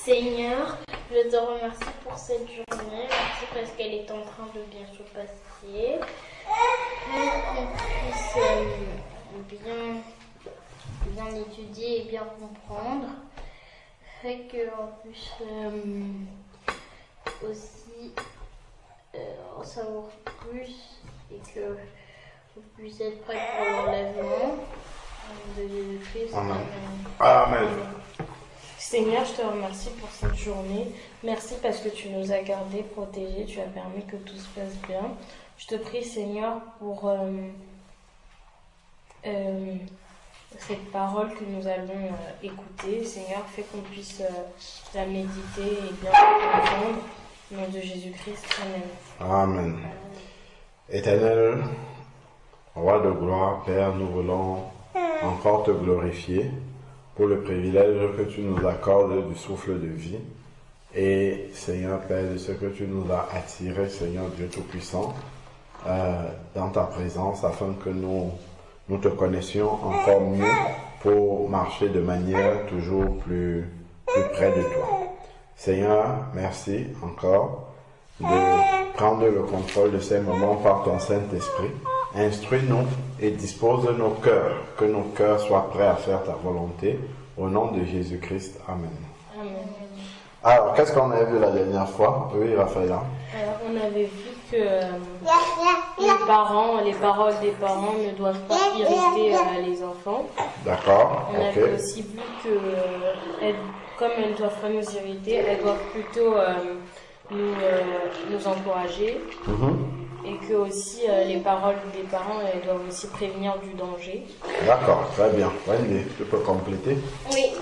Seigneur, je te remercie pour cette journée. Merci parce qu'elle est en train de bien se passer. Qu'on puisse bien étudier et bien comprendre. Fait qu'on puisse aussi en savoir plus et que vous puissiez être prêts pour l'enlèvement de Jésus-Christ. Amen. Amen. Seigneur, je te remercie pour cette journée. Merci parce que tu nous as gardés, protégés, tu as permis que tout se passe bien. Je te prie, Seigneur, pour cette parole que nous allons écouter. Seigneur, fais qu'on puisse la méditer et bien la comprendre. Au nom de Jésus-Christ, Amen. Amen. Éternel, Roi de gloire, Père, nous voulons encore te glorifier pour le privilège que tu nous accordes du souffle de vie. Et Seigneur Père, de ce que tu nous as attirés, Seigneur Dieu Tout-Puissant, dans ta présence, afin que nous te connaissions encore mieux pour marcher de manière toujours plus près de toi. Seigneur, merci encore de prendre le contrôle de ces moments par ton Saint-Esprit. Instruis-nous et dispose de nos cœurs, que nos cœurs soient prêts à faire ta volonté. Au nom de Jésus-Christ, Amen. Amen. Alors, qu'est-ce qu'on avait vu la dernière fois? Oui, Raphaël. On avait vu que les paroles des parents ne doivent pas irriter les enfants. D'accord. On avait aussi vu que, comme elles ne doivent pas nous irriter, elles doivent plutôt nous encourager. Et que aussi les paroles des parents doivent aussi prévenir du danger. D'accord, très bien. Wendy, tu peux compléter? Oui.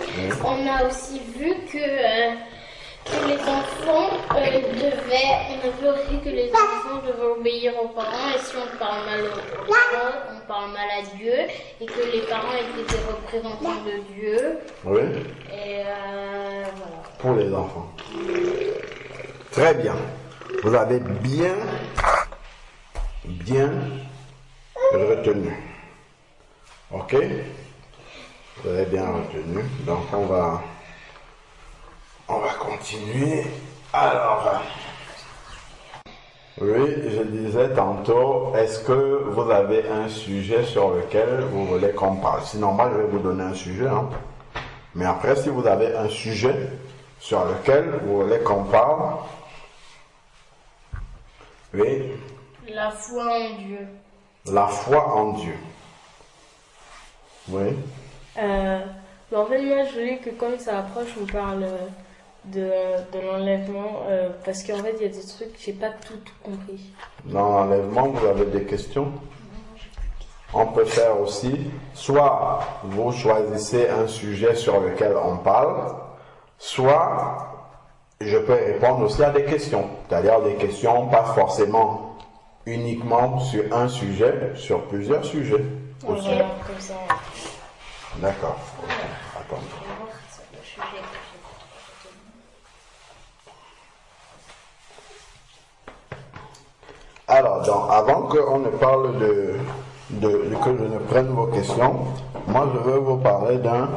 On a aussi vu que les enfants on a vu aussi que les enfants devaient obéir aux parents, et si on parle mal aux parents, on parle mal à Dieu, et que les parents étaient des représentants de Dieu. Oui. Et voilà. Pour les enfants. Très bien. Vous avez bien retenu. Ok? Vous avez bien retenu. Donc on va continuer. Alors, oui, je disais tantôt, est-ce que vous avez un sujet sur lequel vous voulez qu'on parle? Sinon, moi, je vais vous donner un sujet. Mais après, si vous avez un sujet sur lequel vous voulez qu'on parle, oui. La foi en Dieu. La foi en Dieu. Oui. En fait, moi, je voulais que comme ça approche, on parle de l'enlèvement, parce qu'en fait, il y a des trucs que j'ai pas tout compris. Dans l'enlèvement, vous avez des questions? On peut faire aussi, soit vous choisissez un sujet sur lequel on parle, soit je peux répondre aussi à des questions. C'est-à-dire des questions pas forcément uniquement sur un sujet, sur plusieurs sujets. Aussi. Voilà, comme ça. D'accord. Attends. Alors, donc, avant qu'on ne parle que je ne prenne vos questions, moi je veux vous parler d'un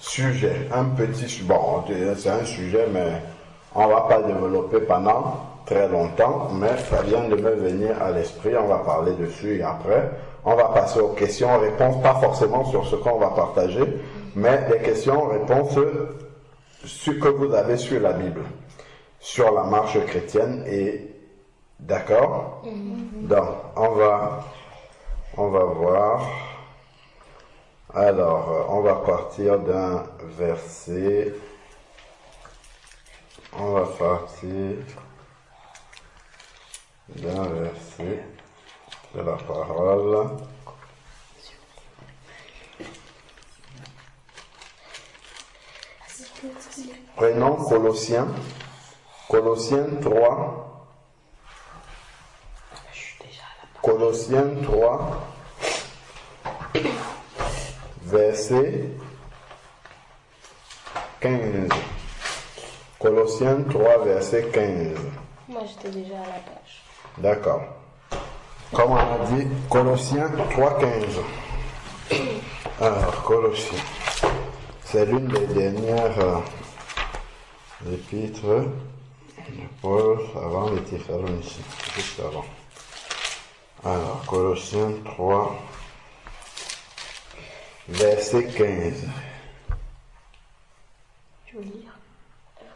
sujet, un petit, bon, c'est un sujet, mais on ne va pas développer pendant très longtemps, mais ça vient de me venir à l'esprit, on va parler dessus et après, on va passer aux questions-réponses, pas forcément sur ce qu'on va partager, mais des questions-réponses sur que vous avez sur la Bible, sur la marche chrétienne et d'accord? Donc, on va voir. Alors, on va partir d'un verset. On va partir d'un verset de la parole. Prenons Colossiens 3. Colossiens 3, verset 15. Colossiens 3, verset 15. Moi, j'étais déjà à la page. D'accord. Comme on a dit, Colossiens 3, 15. Alors, Colossiens. C'est l'une des dernières l'épître de Paul avant les Thessaloniciens, juste avant. Alors, Colossiens 3, verset 15. Tu veux lire?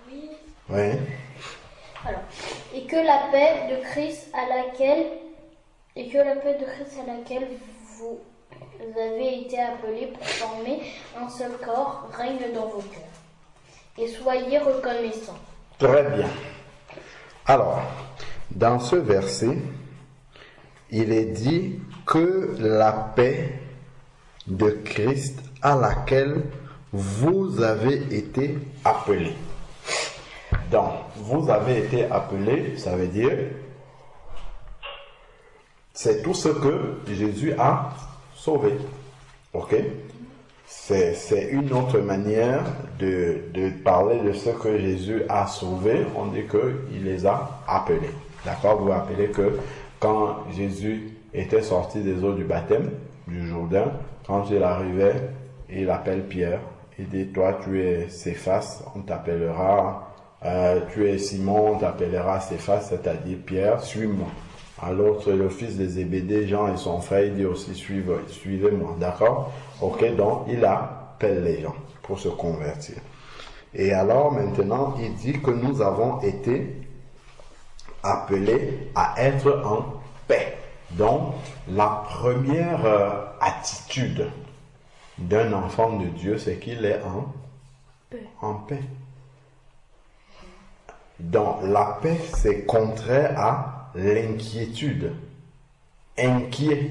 Oui. Oui. Alors, et que la paix de Christ à laquelle vous avez été appelés pour former un seul corps règne dans vos cœurs. Et soyez reconnaissants. Très bien. Alors, dans ce verset, il est dit que la paix de Christ à laquelle vous avez été appelés. Donc, vous avez été appelés, ça veut dire, c'est tout ce que Jésus a sauvé. Ok? C'est une autre manière de parler de ce que Jésus a sauvé. On dit qu'il les a appelés. D'accord? Vous vous rappelez que quand Jésus était sorti des eaux du baptême, du Jourdain, quand il arrivait, il appelle Pierre. Il dit, toi tu es Céphas, on t'appellera, tu es Simon, on t'appellera Céphas, c'est-à-dire Pierre, suis-moi. À l'autre, le fils de Zébédée, Jean et son frère, il dit aussi, suivez-moi, d'accord? Ok, donc il appelle les gens pour se convertir. Et alors maintenant, il dit que nous avons été appelés à être en paix. Donc, la première attitude d'un enfant de Dieu, c'est qu'il est en paix. Donc, la paix, c'est contraire à l'inquiétude. Inquiet,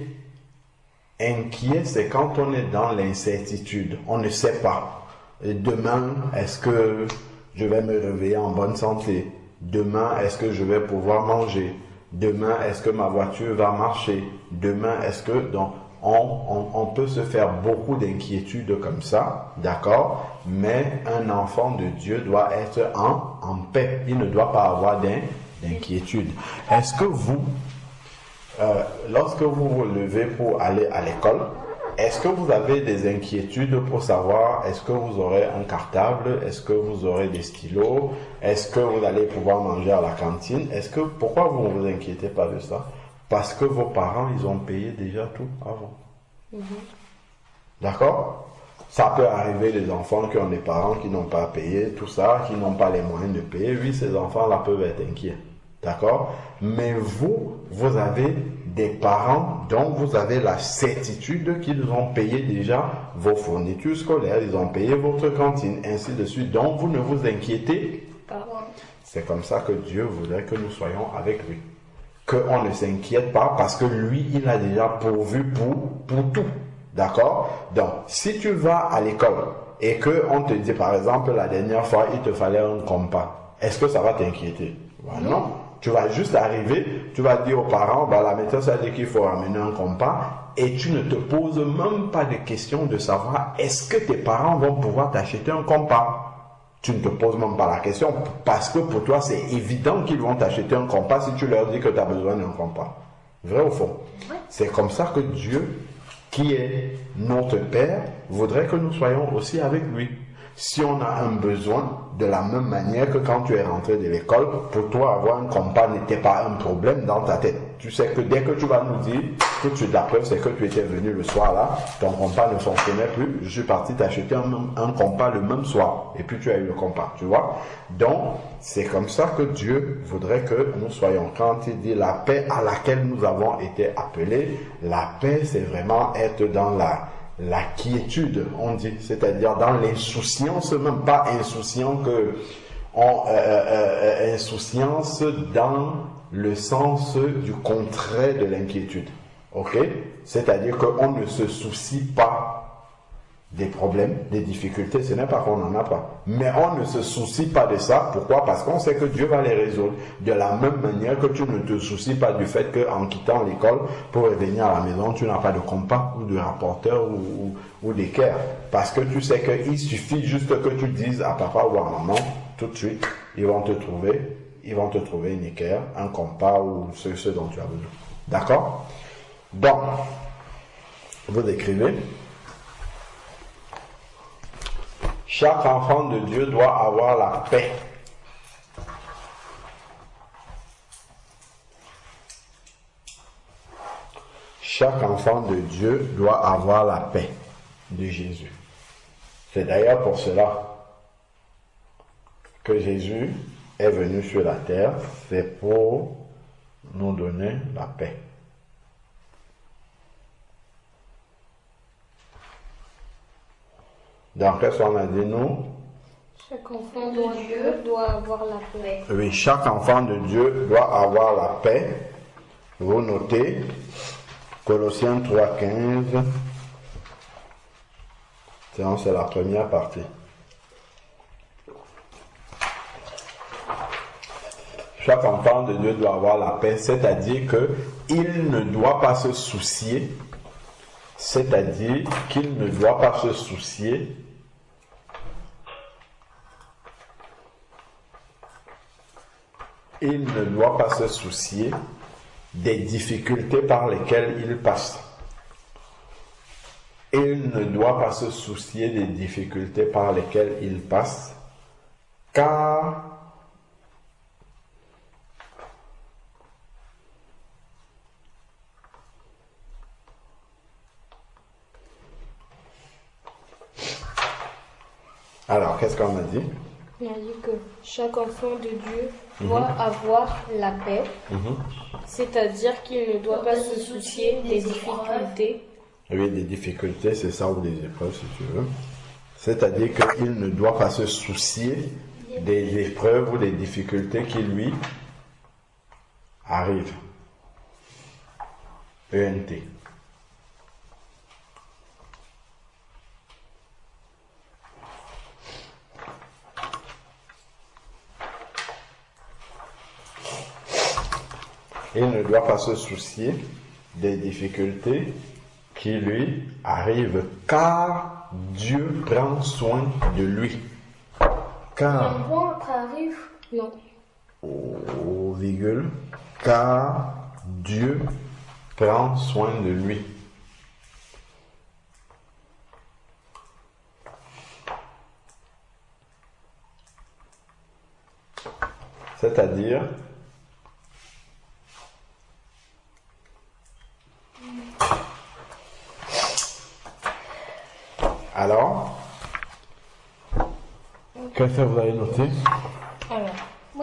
c'est quand on est dans l'incertitude. On ne sait pas. Et demain, est-ce que je vais me réveiller en bonne santé? Demain, est-ce que je vais pouvoir manger? Demain, est-ce que ma voiture va marcher? Demain, est-ce que... Donc, on peut se faire beaucoup d'inquiétudes comme ça, d'accord? Mais un enfant de Dieu doit être en paix. Il ne doit pas avoir d'inquiétude. Est-ce que vous, lorsque vous vous levez pour aller à l'école, est-ce que vous avez des inquiétudes pour savoir est-ce que vous aurez un cartable, est-ce que vous aurez des stylos, est-ce que vous allez pouvoir manger à la cantine? Pourquoi vous ne vous inquiétez pas de ça? Parce que vos parents, ils ont payé déjà tout avant. D'accord? Ça peut arriver des enfants qui ont des parents qui n'ont pas payé, tout ça, qui n'ont pas les moyens de payer. Oui, ces enfants-là peuvent être inquiets. D'accord? Mais vous avez des parents dont vous avez la certitude qu'ils ont payé déjà vos fournitures scolaires, ils ont payé votre cantine, ainsi de suite. Donc, vous ne vous inquiétez pas. C'est comme ça que Dieu voudrait que nous soyons avec lui. Qu'on ne s'inquiète pas parce que lui, il a déjà pourvu pour tout. D'accord? Donc, si tu vas à l'école et qu'on te dit, par exemple, la dernière fois, il te fallait un compas, est-ce que ça va t'inquiéter? Non. Tu vas juste arriver, tu vas dire aux parents, la maîtresse a dit qu'il faut amener un compas et tu ne te poses même pas de question de savoir est-ce que tes parents vont pouvoir t'acheter un compas. Tu ne te poses même pas la question parce que pour toi, c'est évident qu'ils vont t'acheter un compas si tu leur dis que tu as besoin d'un compas. Vrai ou faux? C'est comme ça que Dieu, qui est notre Père, voudrait que nous soyons aussi avec lui. Si on a un besoin, de la même manière que quand tu es rentré de l'école, pour toi avoir un compas n'était pas un problème dans ta tête. Tu sais que dès que tu vas nous dire que la preuve c'est que tu étais venu le soir là, ton compas ne fonctionnait plus, je suis parti t'acheter un compas le même soir et puis tu as eu le compas, tu vois. Donc c'est comme ça que Dieu voudrait que nous soyons. Quand il dit la paix à laquelle nous avons été appelés, la paix c'est vraiment être dans la quiétude, on dit, c'est-à-dire dans l'insouciance, même pas insouciant insouciance dans le sens du contraire de l'inquiétude. Ok? C'est-à-dire qu'on ne se soucie pas des problèmes, des difficultés, ce n'est pas qu'on n'en a pas. Mais on ne se soucie pas de ça. Pourquoi? Parce qu'on sait que Dieu va les résoudre. De la même manière que tu ne te soucies pas du fait qu'en quittant l'école, pour revenir à la maison, tu n'as pas de compas ou de rapporteur ou d'équerre. Parce que tu sais qu'il suffit juste que tu dises à papa ou à maman, tout de suite, ils vont te trouver une équerre, un compas ou ce dont tu as besoin. D'accord? Donc, vous écrivez. Chaque enfant de Dieu doit avoir la paix chaque enfant de Dieu doit avoir la paix de Jésus. C'est d'ailleurs pour cela que Jésus est venu sur la terre, c'est pour nous donner la paix. Donc, qu'est-ce qu'on a dit, nous? Chaque enfant de Dieu doit avoir la paix. Oui, chaque enfant de Dieu doit avoir la paix. Vous notez, Colossiens 3,15. C'est la première partie. Chaque enfant de Dieu doit avoir la paix, c'est-à-dire qu'il ne doit pas se soucier, il ne doit pas se soucier des difficultés par lesquelles il passe. Il ne doit pas se soucier des difficultés par lesquelles il passe, car alors, qu'est-ce qu'on a dit? On a dit que chaque enfant de Dieu doit avoir la paix, c'est-à-dire qu'il ne doit pas se soucier des difficultés. Oui, des difficultés, c'est ça, ou des épreuves, si tu veux. C'est-à-dire qu'il ne doit pas se soucier des épreuves ou des difficultés qui lui arrivent. ENT. Il ne doit pas se soucier des difficultés qui lui arrivent, car Dieu prend soin de lui. Car, arrive? Non. virgule, car Dieu prend soin de lui. C'est-à-dire, alors, qu'est-ce que vous avez noté? Alors,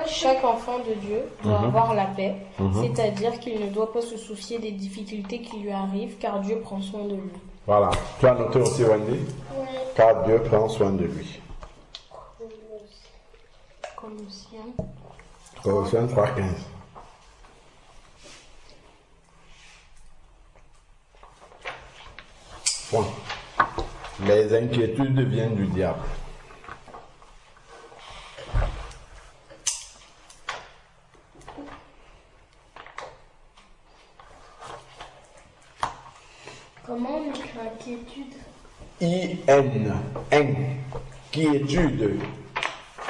chaque enfant de Dieu doit avoir la paix, c'est-à-dire qu'il ne doit pas se soucier des difficultés qui lui arrivent, car Dieu prend soin de lui. Voilà. Tu as noté aussi, Wendy? Oui. Car Dieu prend soin de lui. Colossiens 3,15. Point. Les inquiétudes viennent du diable. Comment on écrit inquiétude? I-N. Inquiétude.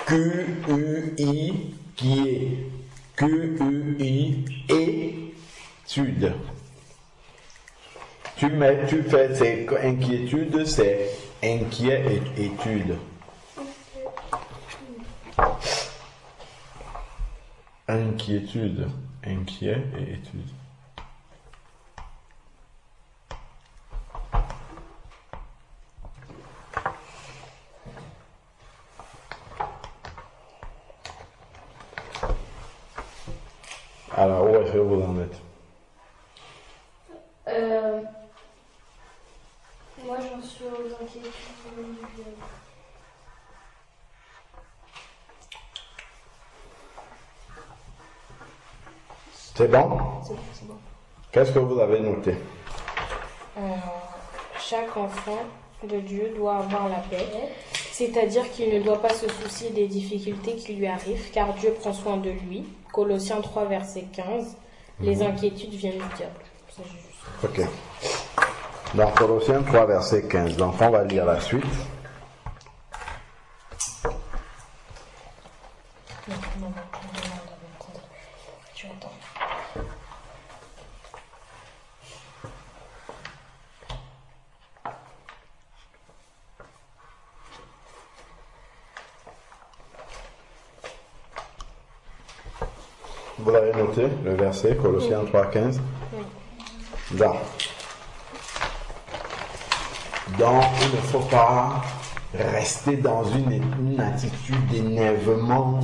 Q-U-I, qui est. Q-U-I, étude. Tu fais, c'est inquiétude, c'est inquiet et étude. Inquiétude, inquiet et étude. Alors, où est-ce que vous en êtes? Moi, j'en suis aux inquiétudes individuelles. C'est bon? C'est bon. Qu'est-ce que vous avez noté? Chaque enfant de Dieu doit avoir la paix, c'est-à-dire qu'il ne doit pas se soucier des difficultés qui lui arrivent, car Dieu prend soin de lui. Colossiens 3, verset 15. Les inquiétudes viennent du diable. Ça, j'ai juste... Ok. Dans Colossiens 3, verset 15. Donc, on va lire la suite. Non, tu attends. Vous avez noté le verset, Colossiens 3, 15? Oui. Là. Donc, il ne faut pas rester dans une attitude d'énervement,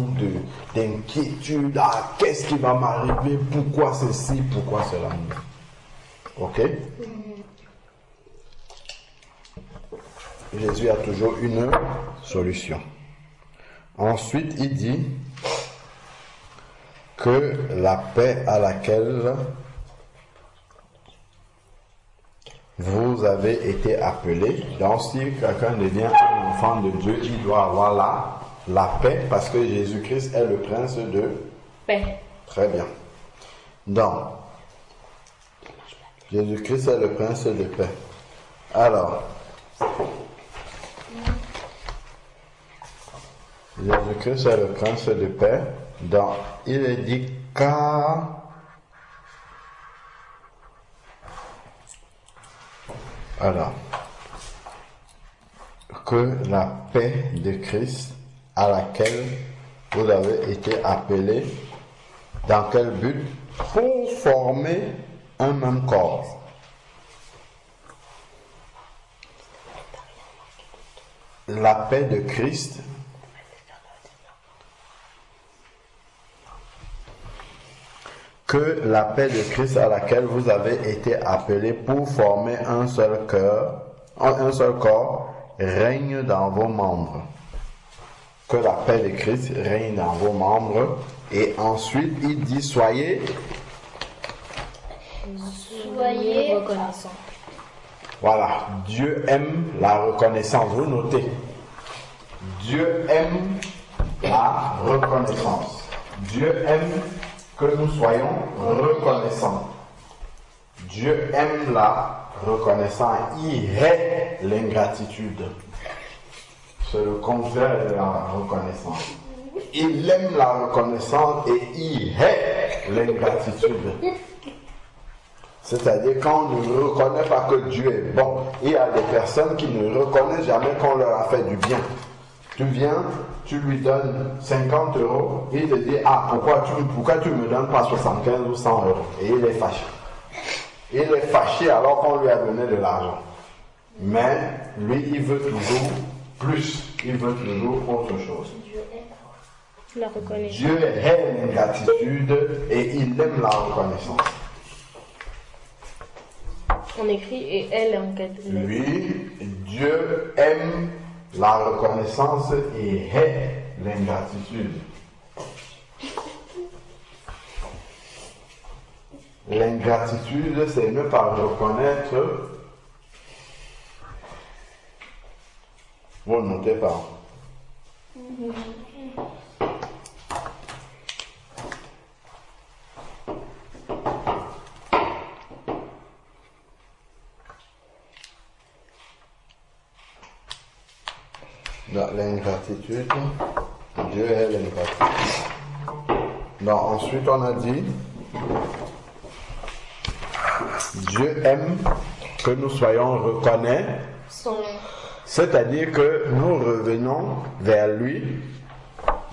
d'inquiétude. Ah, qu'est-ce qui va m'arriver? Pourquoi ceci? Pourquoi cela? Ok? Jésus a toujours une solution. Ensuite, il dit que la paix à laquelle vous avez été appelés, donc si quelqu'un devient un enfant de Dieu, il doit avoir la paix parce que Jésus-Christ est le prince de paix. Très bien. Donc, Jésus-Christ est le prince de paix. Alors, Jésus-Christ est le prince de paix. Donc, il est dit car alors que la paix de Christ à laquelle vous avez été appelés, dans quel but? Pour former un même corps. La paix de Christ que la paix de Christ à laquelle vous avez été appelés pour former un seul cœur, un seul corps, règne dans vos membres. Que la paix de Christ règne dans vos membres. Et ensuite, il dit, soyez reconnaissants. Voilà, Dieu aime la reconnaissance. Vous notez. Dieu aime la reconnaissance. Dieu aime que nous soyons reconnaissants. Dieu aime la reconnaissance. Il hait l'ingratitude. C'est le contraire de la reconnaissance. Il aime la reconnaissance et il hait l'ingratitude. C'est-à-dire quand on ne reconnaît pas que Dieu est bon. Il y a des personnes qui ne reconnaissent jamais qu'on leur a fait du bien. Tu viens, tu lui donnes 50 €, il te dit, ah, pourquoi tu ne me donnes pas 75 ou 100 €? Et il est fâché. Il est fâché alors qu'on lui a donné de l'argent. Mais lui, il veut toujours plus. Il veut toujours autre chose. La reconnaissance. Dieu hait l'ingratitude et il aime la reconnaissance. On écrit et elle en quatre lettres. Lui, Dieu aime la reconnaissance et hait l'ingratitude. L'ingratitude, c'est ne pas reconnaître. Vous ne notez pas. Dans l'ingratitude, Dieu est l'ingratitude. Donc ensuite on a dit, Dieu aime que nous soyons reconnaissants, c'est-à-dire que nous revenons vers lui.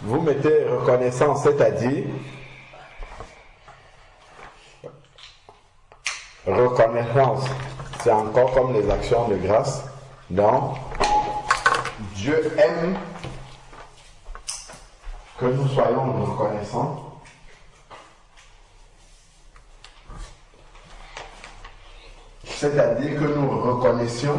Vous mettez reconnaissance, c'est-à-dire reconnaissance, c'est encore comme les actions de grâce. Donc Dieu aime que nous soyons reconnaissants. C'est-à-dire que nous reconnaissions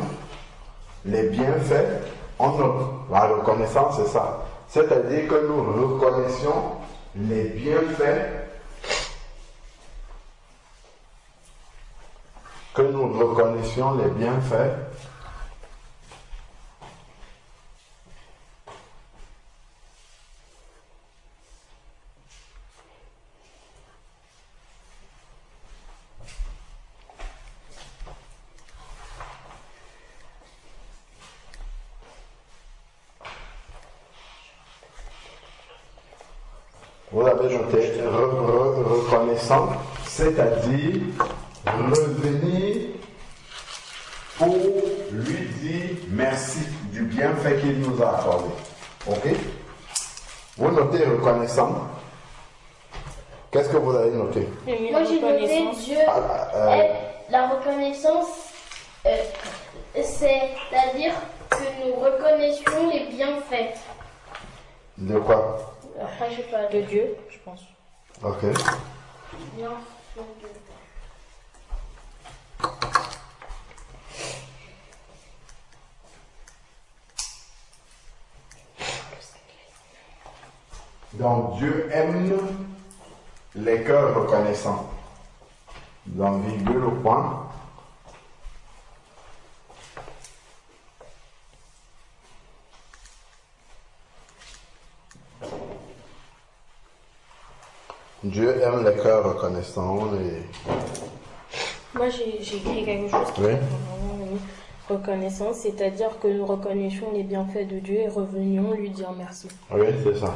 les bienfaits. La reconnaissance, c'est ça. C'est-à-dire que nous reconnaissions les bienfaits. Que nous reconnaissions les bienfaits vous avez noté reconnaissant, c'est-à-dire revenir pour lui dire merci du bienfait qu'il nous a accordé. Ok? Vous notez reconnaissant. Qu'est-ce que vous avez noté? Moi j'ai noté Dieu est la reconnaissance. C'est-à-dire que nous reconnaissions les bienfaits. De quoi? Je sais pas, De Dieu, je pense. Ok. bienfaits de Dieu. Donc Dieu aime les cœurs reconnaissants. Dans virgule au point. Dieu aime les cœurs reconnaissants. Moi, j'ai écrit quelque chose qui Oui. est vraiment une reconnaissance, c'est-à-dire que nous reconnaissions les bienfaits de Dieu et revenions lui dire merci. Oui, c'est ça.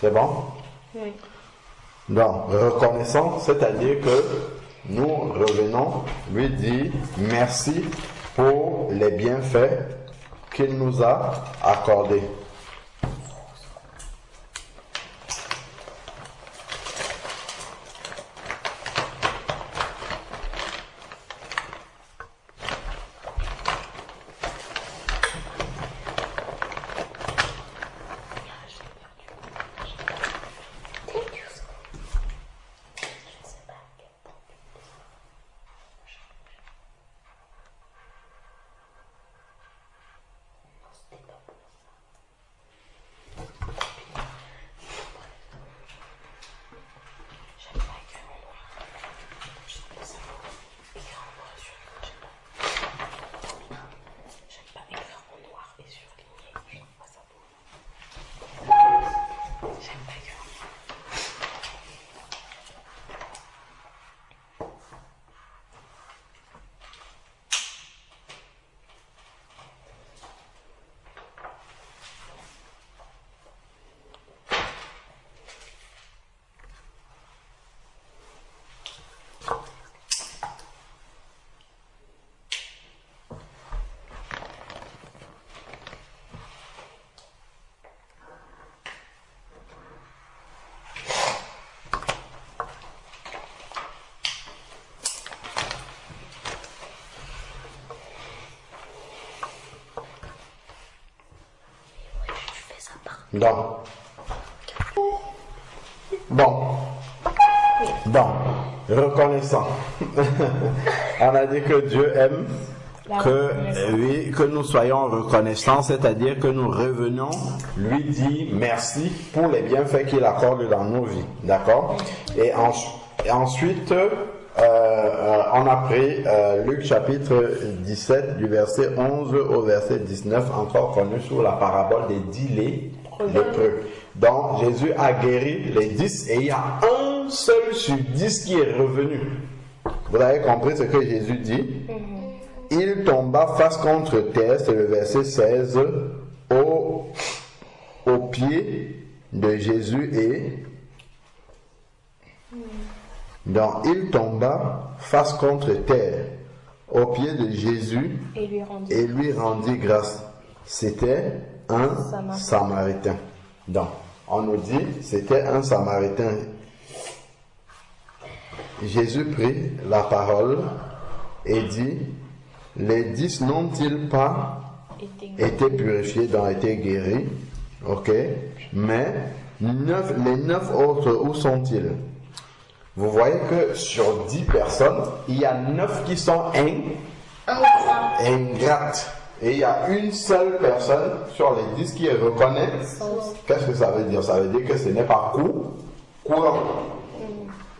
C'est bon? Oui. Donc, reconnaissant, c'est-à-dire que nous revenons lui dire merci pour les bienfaits qu'il nous a accordés. Donc, reconnaissant. On a dit que Dieu aime que nous soyons reconnaissants, c'est-à-dire que nous revenions lui dire merci pour les bienfaits qu'il accorde dans nos vies. D'accord? Et ensuite, on a pris Luc chapitre 17 du verset 11 au verset 19, encore connu sous la parabole des 10 lépreux. Donc Jésus a guéri les 10 et il y a un seul sur 10 qui est revenu. Vous avez compris ce que Jésus dit? Il tomba face contre terre, c'est le verset 16, au pied de Jésus et... Donc il tomba face contre terre au pied de Jésus et lui rendit grâce. C'était un Samaritain. Donc on nous dit c'était un Samaritain. Jésus prit la parole et dit, les 10 n'ont-ils pas été purifiés, donc été guéris, ok, mais les 9 autres, où sont-ils? Vous voyez que sur 10 personnes, il y a 9 qui sont ingrates. Et il y a une seule personne sur les 10 qui reconnaît. Qu'est-ce que ça veut dire? Ça veut dire que ce n'est pas courant.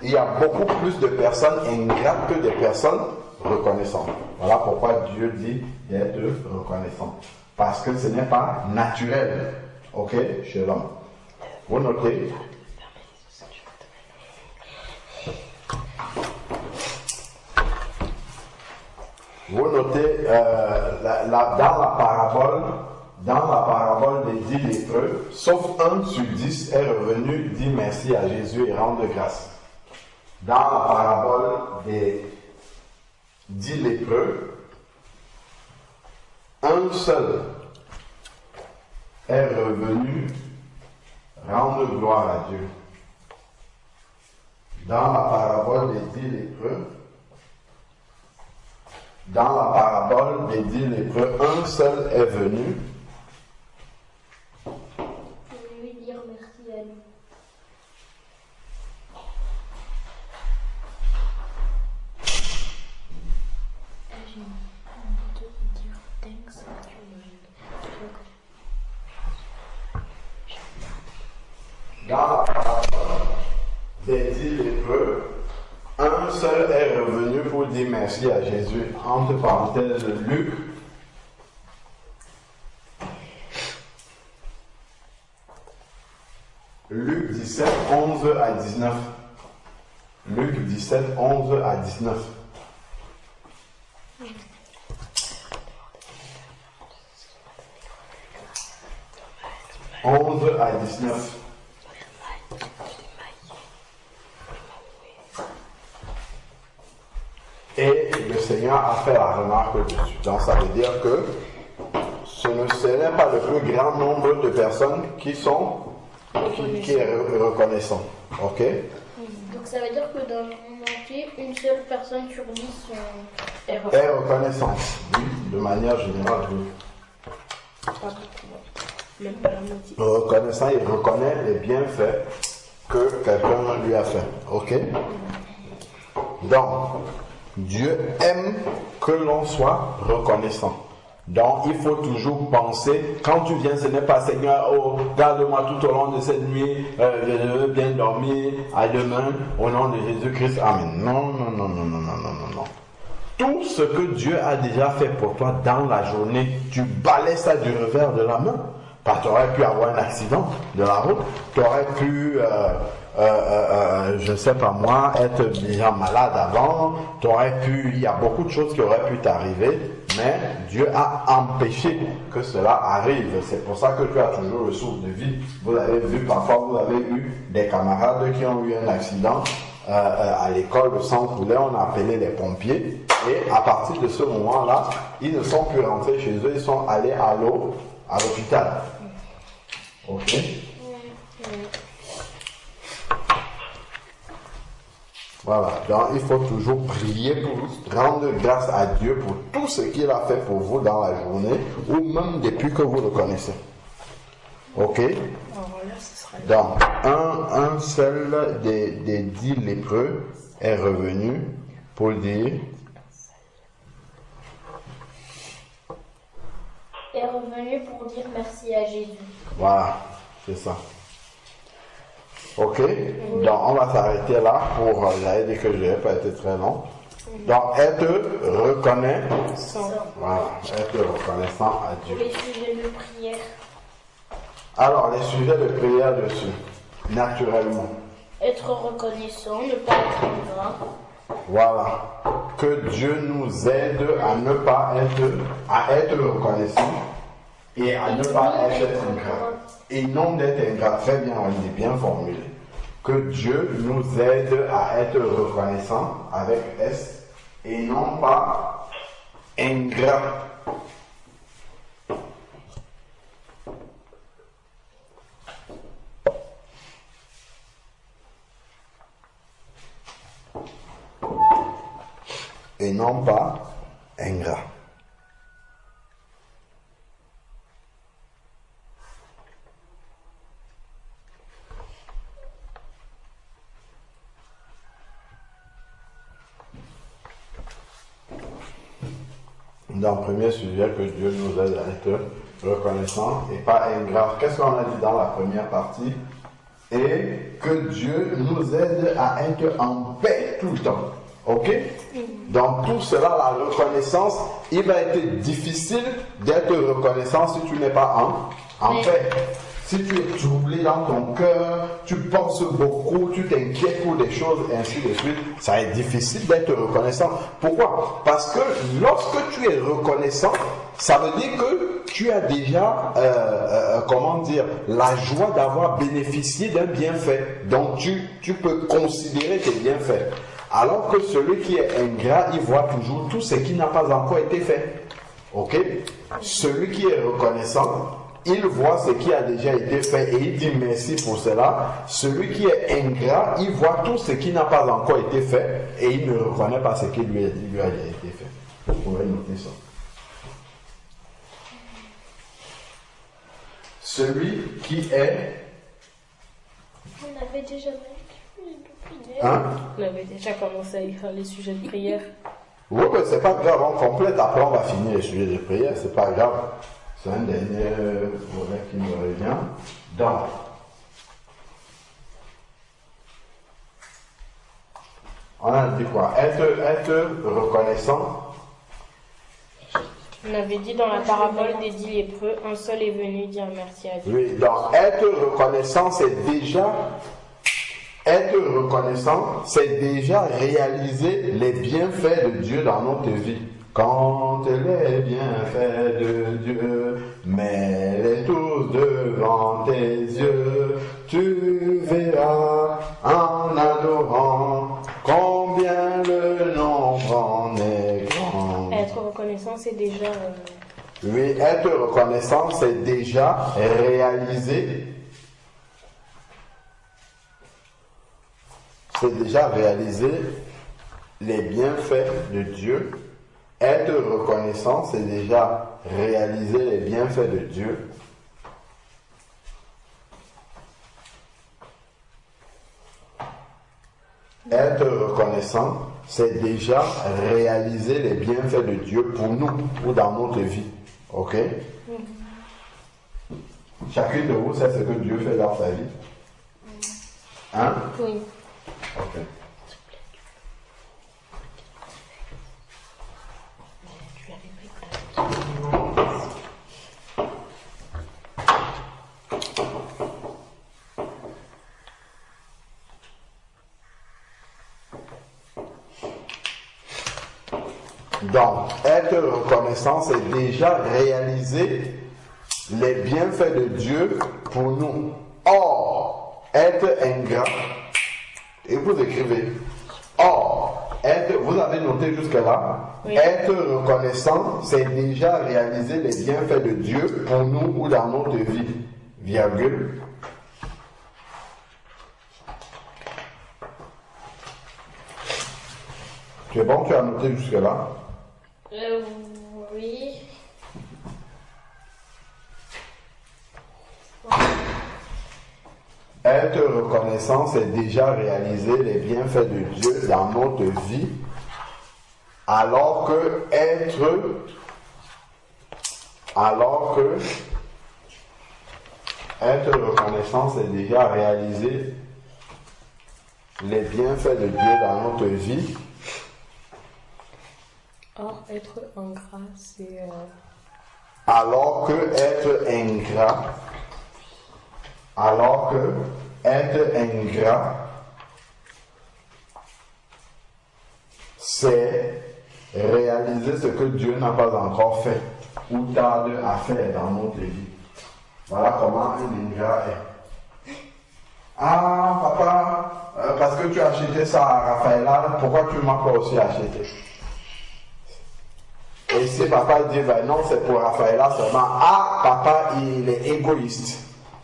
Il y a beaucoup plus de personnes ingrates que de personnes reconnaissantes. Voilà pourquoi Dieu dit d'être reconnaissant. Parce que ce n'est pas naturel, ok, chez l'homme. Vous notez? Vous notez dans la parabole des 10 lépreux, sauf un sur 10 est revenu dire merci à Jésus et rendre grâce. Dans la parabole des 10 lépreux, un seul est revenu rendre gloire à Dieu. Dans la parabole des 10 lépreux, un seul est venu. Je vais lui dire merci à lui. J'ai envie de lui dire thanks à Dieu. Dans la parabole des 10 lépreux, un seul est revenu pour dire merci à Jésus. Entre parenthèses, Luc 17, 11 à 19. Luc 17, 11 à 19. 11 à 19. Et le Seigneur a fait la remarque dessus. Donc ça veut dire que ce n'est pas le plus grand nombre de personnes qui est reconnaissant. Ok? Donc ça veut dire que dans le monde entier, une seule personne sur 10 est reconnaissante. Oui, de manière générale, oui. Même pas la moitié. Reconnaissant, il reconnaît les bienfaits que quelqu'un lui a fait. Ok? Donc, Dieu aime que l'on soit reconnaissant. Donc, il faut toujours penser, quand tu viens, ce n'est pas Seigneur, oh, garde-moi tout au long de cette nuit, je veux bien dormir, à demain, au nom de Jésus-Christ, Amen. Non. Tout ce que Dieu a déjà fait pour toi dans la journée, tu balais ça du revers de la main. Parce que tu aurais pu avoir un accident de la route, tu aurais pu, je ne sais pas moi, être déjà malade avant, tu aurais pu, il y a beaucoup de choses qui auraient pu t'arriver, mais Dieu a empêché que cela arrive. C'est pour ça que tu as toujours le souffle de vie. Vous avez vu, parfois vous avez eu des camarades qui ont eu un accident à l'école, le sang coulait, on a appelé les pompiers, et à partir de ce moment-là, ils ne sont plus rentrés chez eux, ils sont allés à l'hôpital. Ok? Voilà, donc il faut toujours prier pour rendre grâce à Dieu pour tout ce qu'il a fait pour vous dans la journée ou même depuis que vous le connaissez. Ok? Donc, un seul des 10 lépreux est revenu pour dire est revenu pour dire merci à Jésus. Voilà, c'est ça. Ok, donc on va s'arrêter là pour, j'avais dit que je n'avais pas été très long. Donc être reconnaissant. Voilà, être reconnaissant à Dieu. Les sujets de prière. Alors, les sujets de prière dessus, naturellement. Être reconnaissant, ne pas être ingrat. Voilà, que Dieu nous aide à ne pas être reconnaissant et à ne pas être ingrat. Et non d'être ingrat, très bien, on est bien formulé. Que Dieu nous aide à être reconnaissant avec S et non pas ingrat. Et non pas ingrat. Dans le premier sujet, que Dieu nous aide à être reconnaissant et pas ingrat. Qu'est-ce qu'on a dit dans la première partie? Et que Dieu nous aide à être en paix tout le temps. Ok? Donc tout cela, la reconnaissance, il va être difficile d'être reconnaissant si tu n'es pas en paix. Si tu es troublé dans ton cœur, tu penses beaucoup, tu t'inquiètes pour des choses, et ainsi de suite, ça va être difficile d'être reconnaissant. Pourquoi? Parce que lorsque tu es reconnaissant, ça veut dire que tu as déjà, la joie d'avoir bénéficié d'un bienfait. Donc tu peux considérer tes bienfaits. Alors que celui qui est ingrat, il voit toujours tout ce qui n'a pas encore été fait. Ok? Celui qui est reconnaissant, il voit ce qui a déjà été fait et il dit merci pour cela. Celui qui est ingrat, il voit tout ce qui n'a pas encore été fait et il ne reconnaît pas ce qui lui a été fait. Vous pouvez noter ça. Celui qui est... On avait déjà On avait déjà commencé à écrire les sujets de prière. Oui, mais c'est pas grave, on complète, après on va finir les sujets de prière, c'est pas grave. C'est un dernier volet qui me revient. Donc, on a dit quoi? Être reconnaissant. On avait dit dans la parabole des 10 lépreux, un seul est venu dire merci à Dieu. Oui, donc être reconnaissant, c'est déjà réaliser les bienfaits de Dieu dans notre vie. Quand les bienfaits de Dieu, mets-les tous devant tes yeux, tu verras en adorant combien le nombre en est grand. Être reconnaissant, c'est déjà... Oui, être reconnaissant, c'est déjà réaliser. C'est déjà réaliser les bienfaits de Dieu. Être reconnaissant, c'est déjà réaliser les bienfaits de Dieu. Être reconnaissant, c'est déjà réaliser les bienfaits de Dieu pour nous ou dans notre vie. Ok? Chacune de vous sait ce que Dieu fait dans sa vie. Hein? Oui. Ok. Donc, être reconnaissant, c'est déjà réaliser les bienfaits de Dieu pour nous. Or, être ingrat, et vous écrivez, or, vous avez noté jusque-là, oui. Être reconnaissant, c'est déjà réaliser les bienfaits de Dieu pour nous ou dans notre vie. Virgule. Tu es bon, tu as noté jusque-là? Oui. Être reconnaissant, c'est déjà réaliser les bienfaits de Dieu dans notre vie, alors que être reconnaissant, c'est déjà réaliser les bienfaits de Dieu dans notre vie. Or, être ingrat, c'est... Alors que être ingrat, c'est réaliser ce que Dieu n'a pas encore fait ou tarde à faire dans notre vie. Voilà comment un ingrat est. Ah, papa, parce que tu as acheté ça à Raphaël, pourquoi tu ne m'as pas aussi acheté? Et si papa dit, ben non, c'est pour Raphaël seulement. Ah, papa, il est égoïste.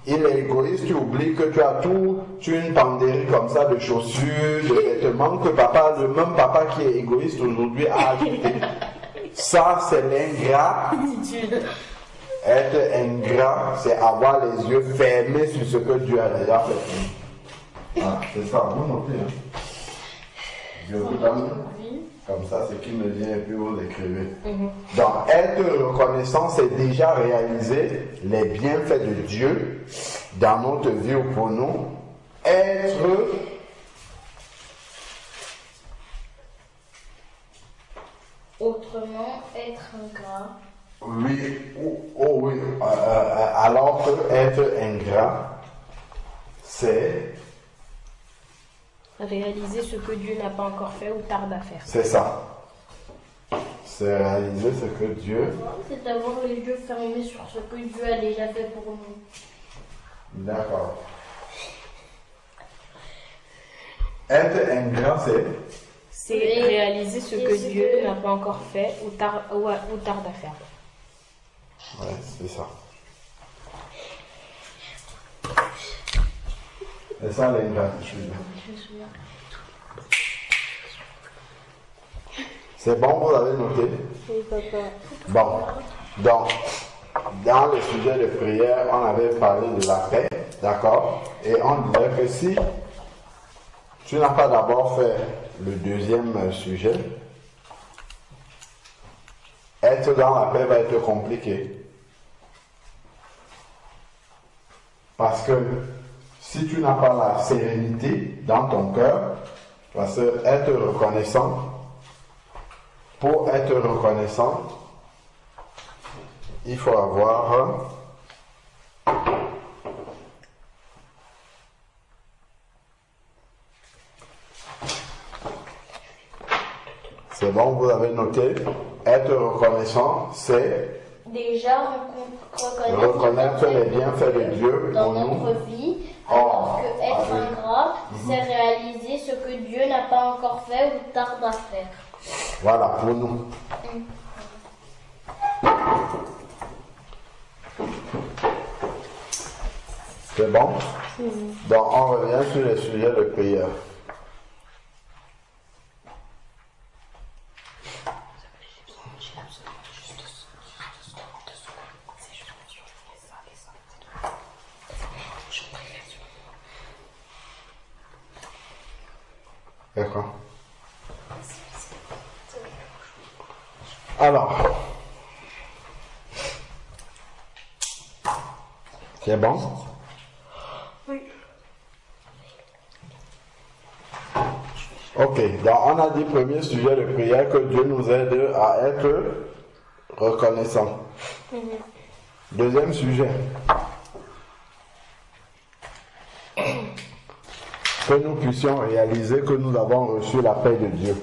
Il est égoïste, tu oublies que tu as toute une penderie comme ça de chaussures, de vêtements, que papa, le même papa qui est égoïste aujourd'hui a acheté. Ça, c'est l'ingrat. Être ingrat, c'est avoir les yeux fermés sur ce que Dieu a déjà fait. Ah, c'est ça, vous notez. Hein? Je vous donne. Comme ça, ce qui me vient, et puis vous écrivez. Donc, être reconnaissant, c'est déjà réaliser les bienfaits de Dieu dans notre vie ou pour nous. Autrement, être ingrat. Oui, oui. Alors que être ingrat, c'est réaliser ce que Dieu n'a pas encore fait ou tarde à faire. C'est ça. C'est réaliser ce que Dieu... C'est d'avoir les yeux fermés sur ce que Dieu a déjà fait pour nous. D'accord. Être ingrat, c'est réaliser ce que Dieu n'a pas encore fait ou tarde à faire. Ouais, c'est ça. Et ça, l'ingratitude. C'est bon, vous avez noté? Oui, papa. Bon, donc, dans le sujet de prière, on avait parlé de la paix, d'accord? Et on disait que si tu n'as pas d'abord fait le deuxième sujet, être dans la paix va être compliqué. Parce que si tu n'as pas la sérénité dans ton cœur, parce que être reconnaissant, pour être reconnaissant, il faut avoir c'est bon, vous avez noté. Être reconnaissant, c'est déjà reconnaître les bienfaits de Dieu dans pour nous. notre vie, alors que être ingrat, c'est réaliser ce que Dieu n'a pas encore fait ou tarde à faire. Voilà, pour nous. C'est bon? Donc, on revient sur le sujet de prière. D'accord. Alors, c'est bon? Oui. Ok, donc on a dit premier sujet de prière que Dieu nous aide à être reconnaissants. Deuxième sujet, que nous puissions réaliser que nous avons reçu la paix de Dieu.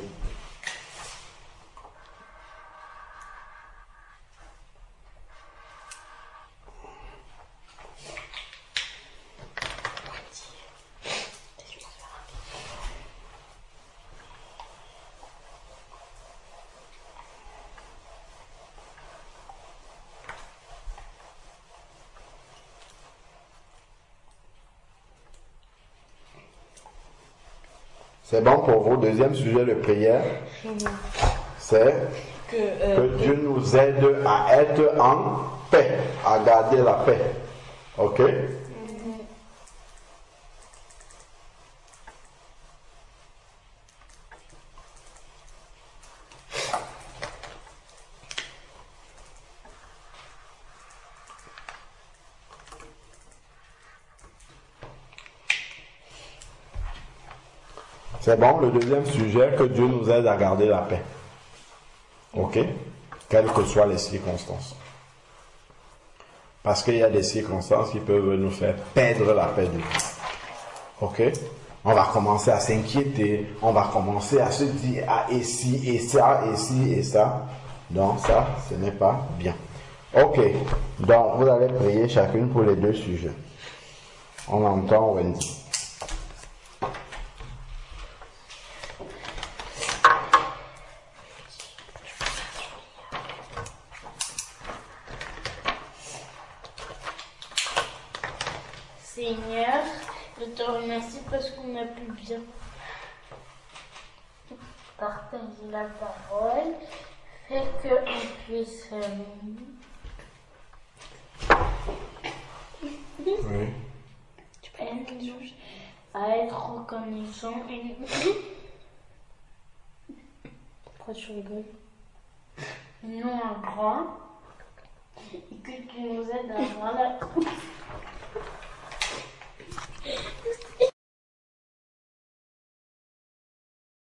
C'est bon pour vous, deuxième sujet de prière, c'est que Dieu nous aide à être en paix, à garder la paix. Ok? C'est bon, le deuxième sujet, que Dieu nous aide à garder la paix. Ok? Quelles que soient les circonstances. Parce qu'il y a des circonstances qui peuvent nous faire perdre la paix de Dieu. Ok? On va commencer à s'inquiéter, on va commencer à se dire, ah, et si, et ça, et si, et ça. Donc ça, ce n'est pas bien. Ok, donc vous allez prier chacune pour les deux sujets. On entend Wendy. Seigneur, je te remercie parce qu'on a pu bien partager la parole. Fais qu'on puisse Oui. à être reconnaissant et Pourquoi tu rigoles? non ingrat et que tu nous aides à avoir la